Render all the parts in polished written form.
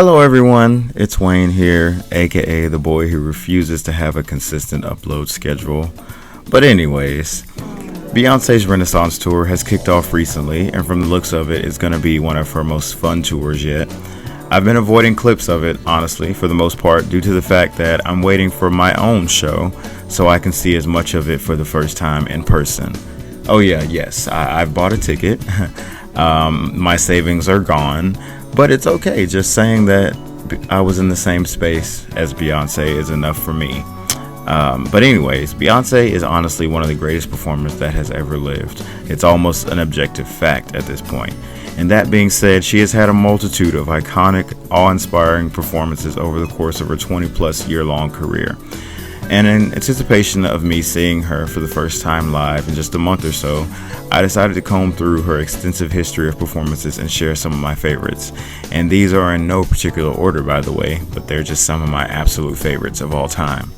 Hello everyone, it's Wayne here, aka the boy who refuses to have a consistent upload schedule. But anyways, Beyonce's Renaissance tour has kicked off recently, and from the looks of it, it's going to be one of her most fun tours yet. I've been avoiding clips of it, honestly, for the most part, due to the fact that I'm waiting for my own show so I can see as much of it for the first time in person. Oh yeah, yes, I've bought a ticket. My savings are gone. But it's okay, just saying that I was in the same space as Beyonce is enough for me. But anyways, Beyonce is honestly one of the greatest performers that has ever lived. It's almost an objective fact at this point. And that being said, she has had a multitude of iconic, awe-inspiring performances over the course of her 20-plus year-long career. And in anticipation of me seeing her for the first time live in just a month or so, I decided to comb through her extensive history of performances and share some of my favorites. And these are in no particular order, by the way, but they're just some of my absolute favorites of all time.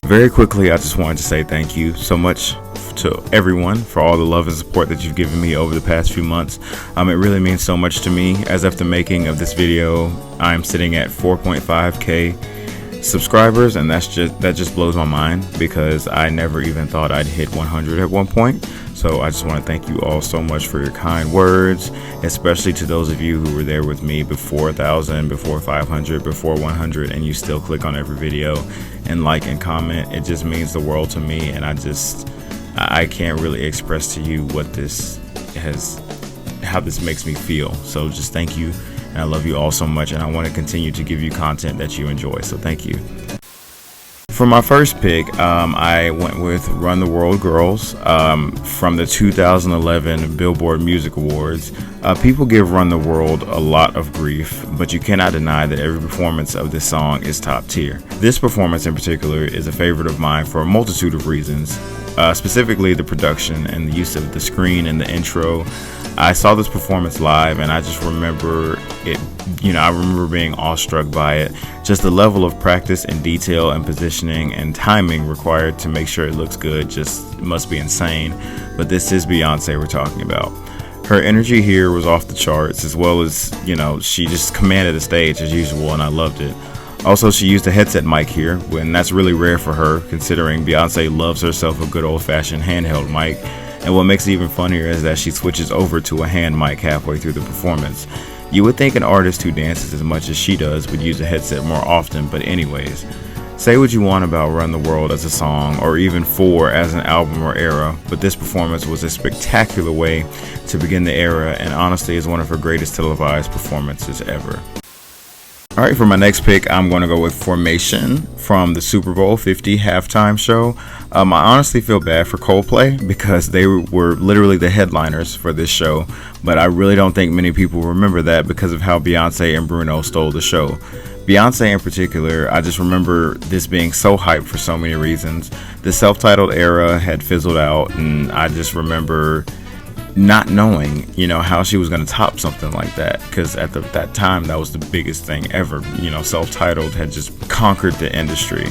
Very quickly, I just wanted to say thank you so much to everyone for all the love and support that you've given me over the past few months. It really means so much to me. As of the making of this video, I'm sitting at 4.5k subscribers, and that just blows my mind because I never even thought I'd hit 100 at one point. So I just want to thank you all so much for your kind words, especially to those of you who were there with me before 1,000, before 500, before 100, and you still click on every video and like and comment. It just means the world to me, and I can't really express to you how this makes me feel. So just thank you. And I love you all so much, and I want to continue to give you content that you enjoy, so thank you. For my first pick, I went with Run the World Girls from the 2011 Billboard Music Awards. People give Run the World a lot of grief, but you cannot deny that every performance of this song is top tier. This performance in particular is a favorite of mine for a multitude of reasons, specifically the production and the use of the screen in the intro. I saw this performance live, and I just remember it, I remember being awestruck by it. Just the level of practice and detail and positioning and timing required to make sure it looks good just must be insane. But this is Beyonce we're talking about. Her energy here was off the charts, as well as, she just commanded the stage as usual, and I loved it. Also, she used a headset mic here, and that's really rare for her, considering Beyonce loves herself a good old-fashioned handheld mic. And what makes it even funnier is that she switches over to a hand mic halfway through the performance. You would think an artist who dances as much as she does would use a headset more often, but anyways. Say what you want about Run the World as a song, or even 4 as an album or era, but this performance was a spectacular way to begin the era, and honestly is one of her greatest televised performances ever. Alright, for my next pick, I'm going to go with Formation from the Super Bowl 50 halftime show. I honestly feel bad for Coldplay because they were literally the headliners for this show, but I really don't think many people remember that because of how Beyonce and Bruno stole the show. Beyonce in particular, I just remember this being so hyped for so many reasons. The self-titled era had fizzled out, and I just remember not knowing, how she was going to top something like that, because at that time that was the biggest thing ever. Self-titled had just conquered the industry.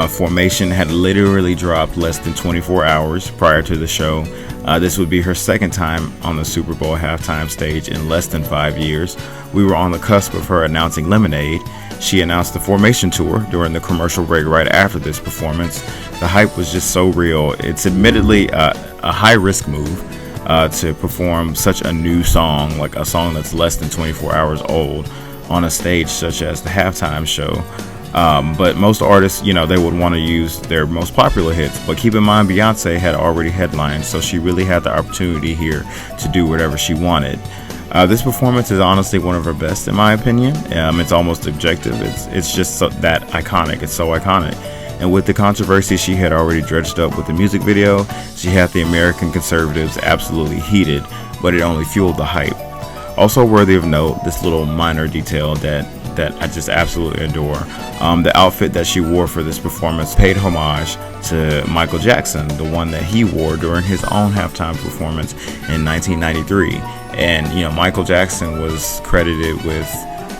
Formation had literally dropped less than 24 hours prior to the show. This would be her second time on the Super Bowl halftime stage in less than 5 years. We were on the cusp of her announcing Lemonade. She announced the Formation tour during the commercial break right after this performance. The hype was just so real. It's admittedly a high-risk move to perform such a new song, like a song that's less than 24 hours old, on a stage such as the halftime show. But most artists, they would want to use their most popular hits. But keep in mind, Beyonce had already headlined, so she really had the opportunity here to do whatever she wanted. This performance is honestly one of her best, in my opinion. It's almost objective. It's just that iconic. It's so iconic. And with the controversy she had already dredged up with the music video, she had the American conservatives absolutely heated, but it only fueled the hype. Also worthy of note, this little minor detail that I just absolutely adore. The outfit that she wore for this performance paid homage to Michael Jackson, the one that he wore during his own halftime performance in 1993. And, Michael Jackson was credited with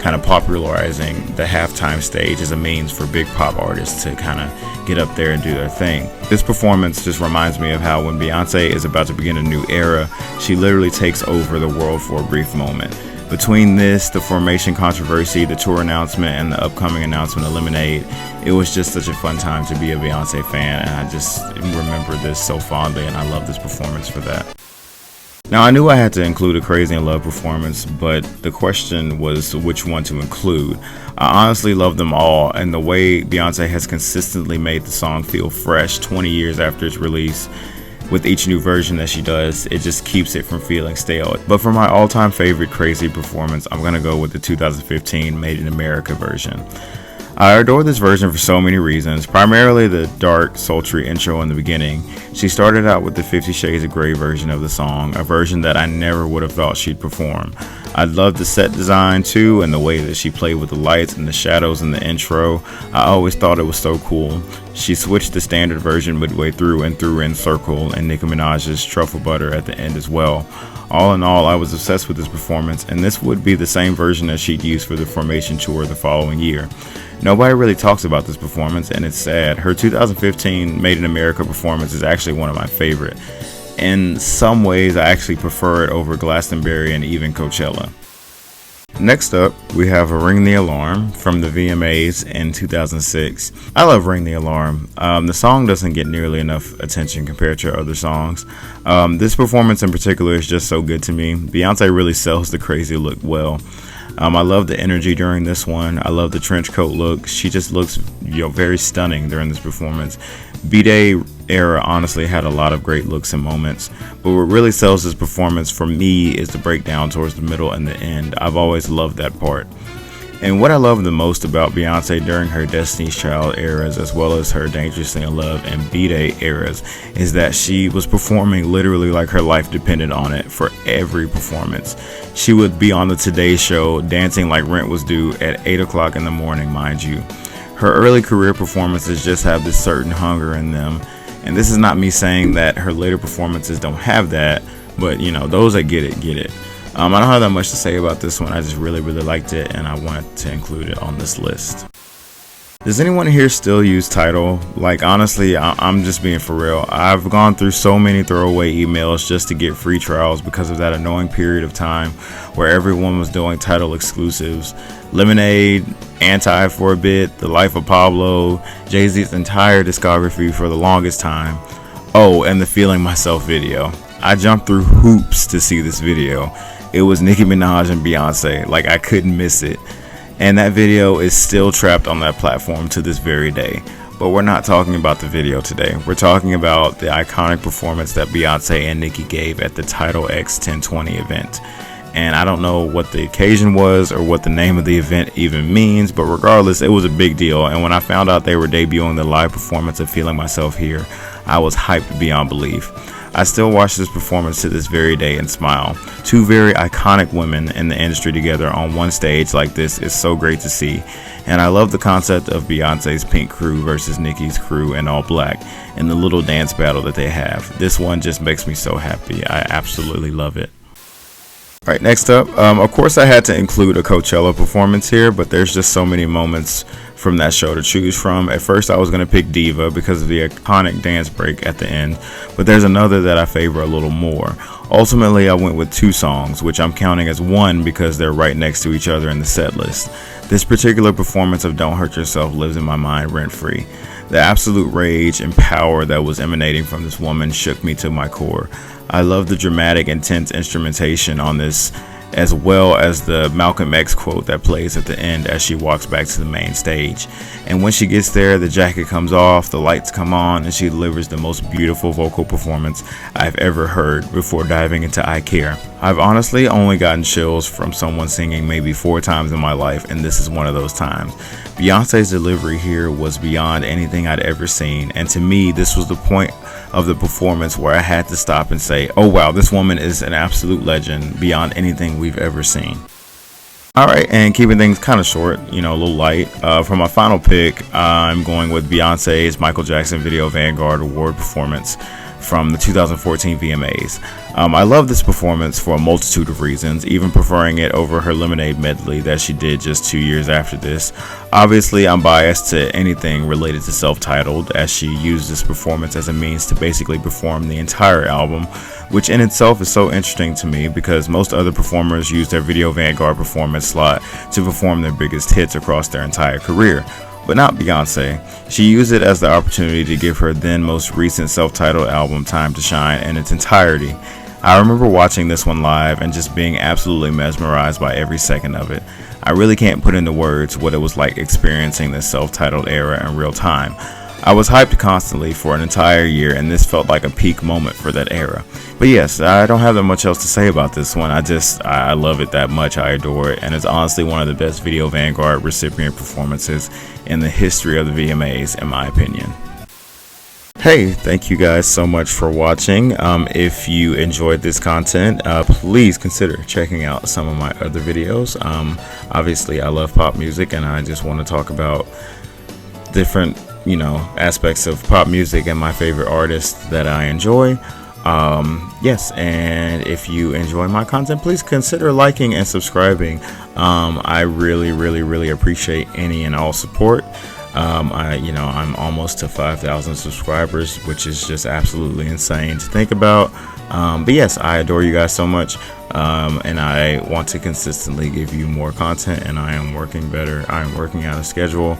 kind of popularizing the halftime stage as a means for big pop artists to kind of get up there and do their thing. This performance just reminds me of how when Beyonce is about to begin a new era, she literally takes over the world for a brief moment. Between this, the formation controversy, the tour announcement, and the upcoming announcement of Lemonade, it was just such a fun time to be a Beyoncé fan, and I just remember this so fondly, and I love this performance for that. Now, I knew I had to include a Crazy in Love performance, but the question was which one to include. I honestly love them all, and the way Beyoncé has consistently made the song feel fresh 20 years after its release, with each new version that she does, it just keeps it from feeling stale. But for my all-time favorite Crazy performance, I'm gonna go with the 2015 Made in America version. I adore this version for so many reasons, primarily the dark, sultry intro in the beginning. She started out with the 50 Shades of Grey version of the song, a version that I never would have thought she'd perform. I love the set design too, and the way that she played with the lights and the shadows in the intro. I always thought it was so cool. She switched the standard version midway through and threw in Circle and Nicki Minaj's Truffle Butter at the end as well. All in all, I was obsessed with this performance, and this would be the same version that she'd used for the Formation tour the following year. Nobody really talks about this performance, and it's sad. Her 2015 Made in America performance is actually one of my favorite. In some ways, I actually prefer it over Glastonbury and even Coachella. Next up, we have Ring the Alarm from the VMAs in 2006. I love Ring the Alarm. The song doesn't get nearly enough attention compared to other songs. This performance in particular is just so good to me. Beyoncé really sells the crazy look well. I love the energy during this one. I love the trench coat look. She just looks, very stunning during this performance. B-Day era honestly had a lot of great looks and moments, but what really sells this performance for me is the breakdown towards the middle and the end. I've always loved that part. And what I love the most about Beyoncé during her Destiny's Child eras, as well as her Dangerously in Love and B-Day eras, is that she was performing literally like her life depended on it for every performance. She would be on the Today Show dancing like rent was due at 8 o'clock in the morning, mind you. Her early career performances just have this certain hunger in them, and this is not me saying that her later performances don't have that, but those that get it. I don't have that much to say about this one. I just really liked it, and I wanted to include it on this list. Does anyone here still use Tidal? Like, honestly, I'm just being for real. I've gone through so many throwaway emails just to get free trials because of that annoying period of time where everyone was doing Tidal exclusives. Lemonade, Anti for a bit, The Life of Pablo, Jay-Z's entire discography for the longest time. Oh, and the Feeling Myself video. I jumped through hoops to see this video. It was Nicki Minaj and Beyoncé. Like, I couldn't miss it. And that video is still trapped on that platform to this very day. But we're not talking about the video today. We're talking about the iconic performance that Beyoncé and Nicki gave at the Tidal X 1020 event. And I don't know what the occasion was or what the name of the event even means, but regardless, it was a big deal. And when I found out they were debuting the live performance of Feeling Myself here, I was hyped beyond belief. I still watch this performance to this very day and smile. Two very iconic women in the industry together on one stage like this is so great to see. And I love the concept of Beyonce's pink crew versus Nicki's crew in all black and the little dance battle that they have. This one just makes me so happy. I absolutely love it. All right, next up, of course I had to include a Coachella performance here, but there's just so many moments from that show to choose from. At first I was going to pick Diva because of the iconic dance break at the end, but there's another that I favor a little more. Ultimately, I went with two songs, which I'm counting as one because they're right next to each other in the set list. This particular performance of Don't Hurt Yourself lives in my mind rent-free. The absolute rage and power that was emanating from this woman shook me to my core. I love the dramatic, intense instrumentation on this, as well as the Malcolm X quote that plays at the end as she walks back to the main stage. And when she gets there, the jacket comes off, the lights come on, and she delivers the most beautiful vocal performance I've ever heard before diving into I Care. I've honestly only gotten chills from someone singing maybe 4 times in my life, and this is one of those times. Beyonce's delivery here was beyond anything I'd ever seen, and to me, this was the point of the performance where I had to stop and say, oh wow, this woman is an absolute legend beyond anything we've ever seen. Alright, and keeping things kind of short, a little light, for my final pick, I'm going with Beyonce's Michael Jackson Video Vanguard Award performance from the 2014 VMAs. I love this performance for a multitude of reasons, even preferring it over her Lemonade medley that she did just 2 years after this. Obviously, I'm biased to anything related to Self-Titled, as she used this performance as a means to basically perform the entire album, which in itself is so interesting to me because most other performers use their Video Vanguard performance slot to perform their biggest hits across their entire career. But not Beyoncé. She used it as the opportunity to give her then most recent self-titled album Time to Shine in its entirety. I remember watching this one live and just being absolutely mesmerized by every second of it. I really can't put into words what it was like experiencing this self-titled era in real time. I was hyped constantly for an entire year, and this felt like a peak moment for that era. But yes, I don't have that much else to say about this one. I love it that much. I adore it, and it's honestly one of the best Video Vanguard recipient performances in the history of the VMAs, in my opinion. Hey, thank you guys so much for watching. If you enjoyed this content, please consider checking out some of my other videos. Obviously, I love pop music, and I just want to talk about different aspects of pop music and my favorite artists that I enjoy. Yes, and if you enjoy my content, please consider liking and subscribing. I really appreciate any and all support. I'm almost to 5,000 subscribers, which is just absolutely insane to think about. But yes, I adore you guys so much, and I want to consistently give you more content, and I am working better. I am working out a schedule,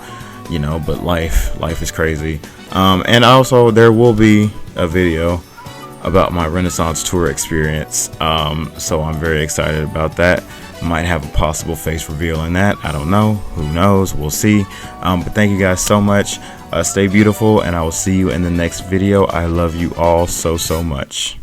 but life is crazy. And also there will be a video about my Renaissance tour experience, so I'm very excited about that. Might have a possible face reveal in that. I don't know, who knows, we'll see. But thank you guys so much. Stay beautiful, and I will see you in the next video. I love you all so much.